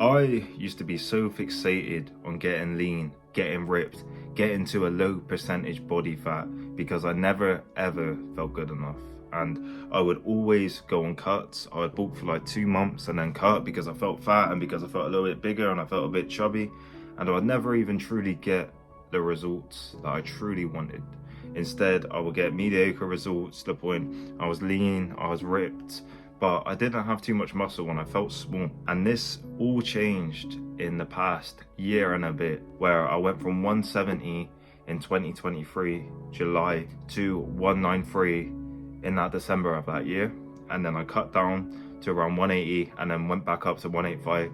I used to be so fixated on getting lean, getting ripped, getting to a low percentage body fat because I never ever felt good enough. And I would always go on cuts. I would bulk for like 2 months and then cut because I felt fat and because I felt a little bit bigger and I felt a bit chubby. And I would never even truly get the results that I truly wanted. Instead, I would get mediocre results to the point I was lean, I was ripped, but I didn't have too much muscle and I felt small. And this all changed in the past year and a bit, where I went from 170 in 2023 July to 193 in that December of that year. And then I cut down to around 180 and then went back up to 185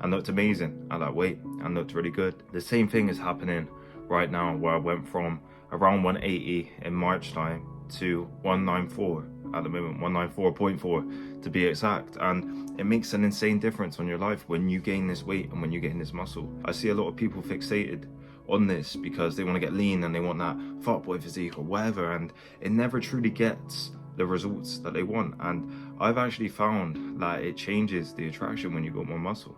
and looked amazing at that weight and looked really good. The same thing is happening right now, where I went from around 180 in March time to 194 at the moment, 194.4 to be exact. And it makes an insane difference on your life when you gain this weight and when you gain this muscle. I see a lot of people fixated on this because they want to get lean and they want that fat boy physique or whatever, and it never truly gets the results that they want. And I've actually found that it changes the attraction when you got more muscle.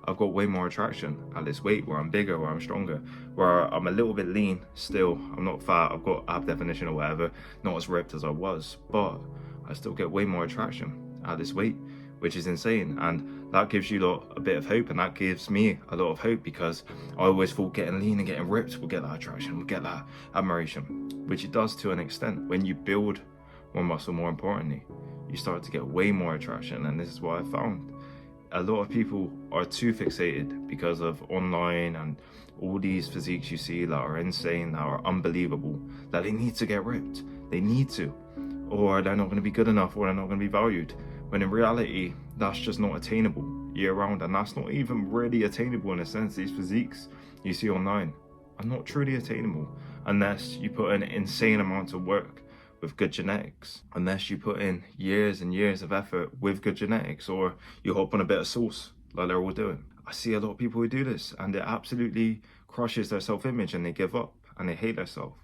I've got way more attraction at this weight, where I'm bigger, where I'm stronger, where I'm a little bit lean still. I'm not fat, I've got ab definition or whatever, not as ripped as I was, but I still get way more attraction at this weight, which is insane. And that gives you lot a bit of hope, and that gives me a lot of hope, because I always thought getting lean and getting ripped will get that attraction, will get that admiration, which it does to an extent. When you build more muscle, more importantly, you start to get way more attraction. And this is what I found. A lot of people are too fixated because of online and all these physiques you see that are insane, that are unbelievable, that they need to get ripped. They need to, or they're not going to be good enough, or they're not going to be valued. When in reality, that's just not attainable year round, and that's not even really attainable in a sense. These physiques you see online are not truly attainable unless you put in insane amounts of work with good genetics, unless you put in years and years of effort with good genetics, or you hop on a bit of sauce like they're all doing. I see a lot of people who do this and it absolutely crushes their self-image, and they give up and they hate themselves.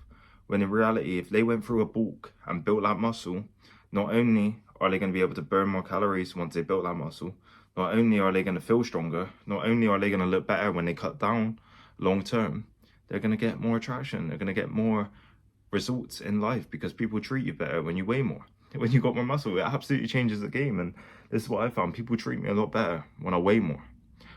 When in reality, if they went through a bulk and built that muscle, not only are they going to be able to burn more calories once they built that muscle, not only are they going to feel stronger, not only are they going to look better when they cut down long term, they're going to get more attraction, they're going to get more results in life, because people treat you better when you weigh more. When you got more muscle, it absolutely changes the game. And this is what I found. People treat me a lot better when I weigh more,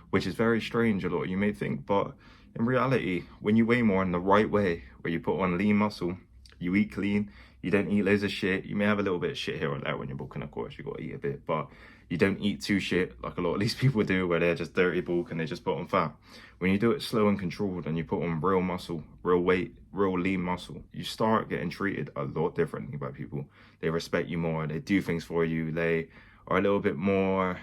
which is very strange, a lot you may think, but in reality, when you weigh more in the right way, where you put on lean muscle, you eat clean, you don't eat loads of shit. You may have a little bit of shit here or there when you're bulking, of course, you got to eat a bit, but you don't eat too shit like a lot of these people do, where they're just dirty bulk and they just put on fat. When you do it slow and controlled and you put on real muscle, real weight, real lean muscle, you start getting treated a lot differently by people. They respect you more, they do things for you, they are a little bit more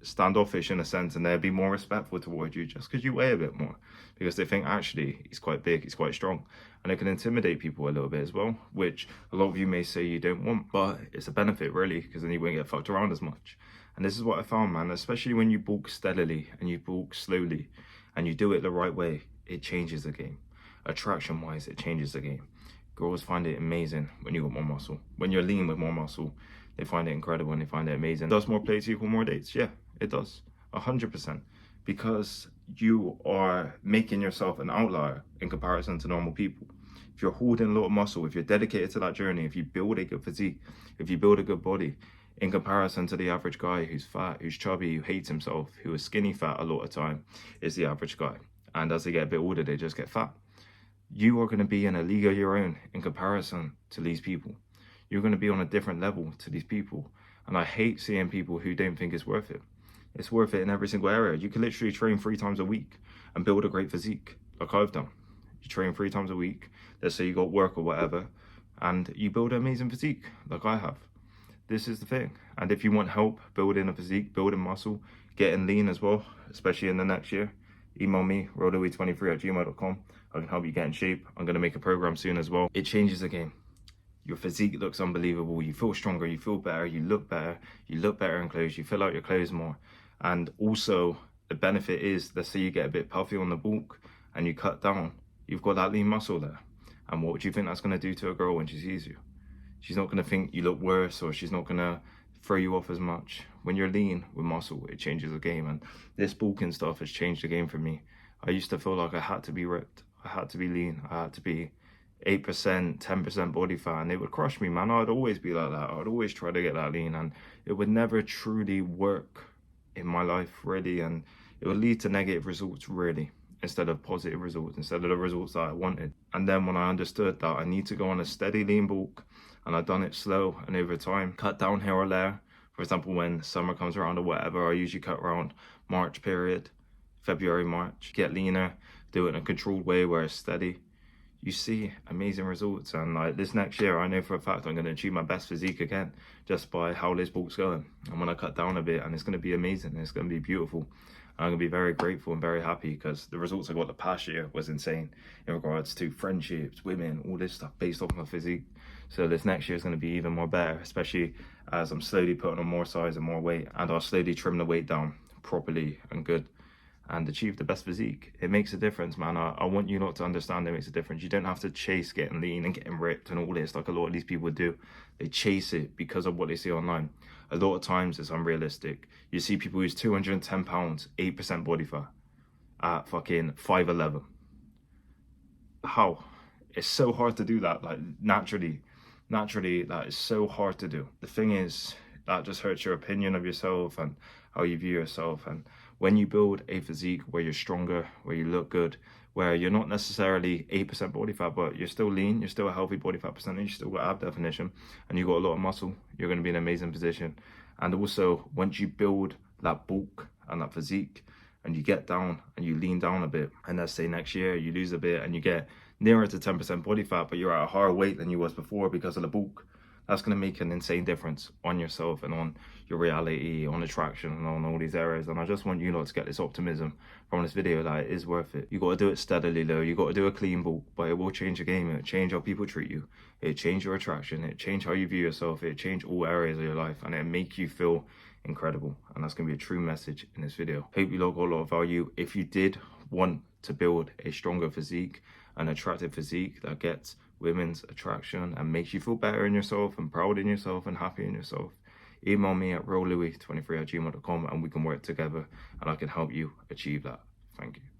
standoffish in a sense, and they'll be more respectful towards you just because you weigh a bit more, because they think actually he's quite big, he's quite strong, and it can intimidate people a little bit as well, which a lot of you may say you don't want, but it's a benefit really, because then you won't get fucked around as much. And this is what I found, man, especially when you bulk steadily and you bulk slowly and you do it the right way, it changes the game. Attraction wise, it changes the game. Girls find it amazing when you got more muscle. When you're lean with more muscle, they find it incredible and they find it amazing. Does more plates equal more dates? Yeah, it does, 100%, because you are making yourself an outlier in comparison to normal people. If you're holding a lot of muscle, if you're dedicated to that journey, if you build a good physique, if you build a good body, in comparison to the average guy who's fat, who's chubby, who hates himself, who is skinny fat a lot of time, is the average guy. And as they get a bit older, they just get fat. You are going to be in a league of your own in comparison to these people. You're going to be on a different level to these people. And I hate seeing people who don't think it's worth it. It's worth it in every single area. You can literally train 3 times a week and build a great physique, like I've done. You train 3 times a week, let's say you got work or whatever, and you build an amazing physique, like I have. This is the thing. And if you want help building a physique, building muscle, getting lean as well, especially in the next year, email me, roadaway23@gmail.com. I can help you get in shape. I'm going to make a program soon as well. It changes the game. Your physique looks unbelievable. You feel stronger, you feel better, you look better in clothes, you fill out your clothes more. And also the benefit is, let's say you get a bit puffy on the bulk and you cut down, you've got that lean muscle there. And what do you think that's going to do to a girl when she sees you? She's not going to think you look worse, or she's not going to throw you off as much. When you're lean with muscle, it changes the game. And this bulking stuff has changed the game for me. I used to feel like I had to be ripped, I had to be lean, I had to be 8%, 10% body fat, and it would crush me, man. I'd always be like that. I'd always try to get that lean, and it would never truly work in my life, really. And it would lead to negative results, really, instead of positive results, instead of the results that I wanted. And then when I understood that I need to go on a steady lean bulk, and I've done it slow and over time, cut down here or there. For example, when summer comes around or whatever, I usually cut around March period, February, March, get leaner, do it in a controlled way where it's steady. You see amazing results. And like this next year, I know for a fact I'm going to achieve my best physique again, just by how this bulk's going. And when I cut down a bit, and it's going to be amazing, it's going to be beautiful. I'm going to be very grateful and very happy, because the results I got the past year was insane in regards to friendships, women, all this stuff based off my physique. So this next year is going to be even more better, especially as I'm slowly putting on more size and more weight, and I'll slowly trim the weight down properly and good and achieve the best physique. It makes a difference, man. I want you not to understand it makes a difference. You don't have to chase getting lean and getting ripped and all this like a lot of these people do. They chase it because of what they see online. A lot of times it's unrealistic. You see people who's 210 pounds, 8% body fat at fucking 5'11". How? It's so hard to do that, like naturally, that is so hard to do. The thing is, that just hurts your opinion of yourself and how you view yourself. And when you build a physique where you're stronger, where you look good, where you're not necessarily 8% body fat, but you're still lean, you're still a healthy body fat percentage, you still got ab definition, and you got a lot of muscle, you're going to be in an amazing position. And also, once you build that bulk and that physique, and you get down and you lean down a bit, and let's say next year you lose a bit and you get nearer to 10% body fat, but you're at a higher weight than you was before because of the bulk, that's going to make an insane difference on yourself and on your reality, on attraction, and on all these areas. And I just want you lot to get this optimism from this video that it is worth it. You got to do it steadily though. You got to do a clean bulk, but it will change the game. It'll change how people treat you. It'll change your attraction. It'll change how you view yourself. It'll change all areas of your life, and it'll make you feel incredible. And that's going to be a true message in this video. Hope you lot got a lot of value. If you did want to build a stronger physique, an attractive physique that gets women's attraction and makes you feel better in yourself and proud in yourself and happy in yourself, email me at reallouis23@gmail.com and we can work together and I can help you achieve that. Thank you.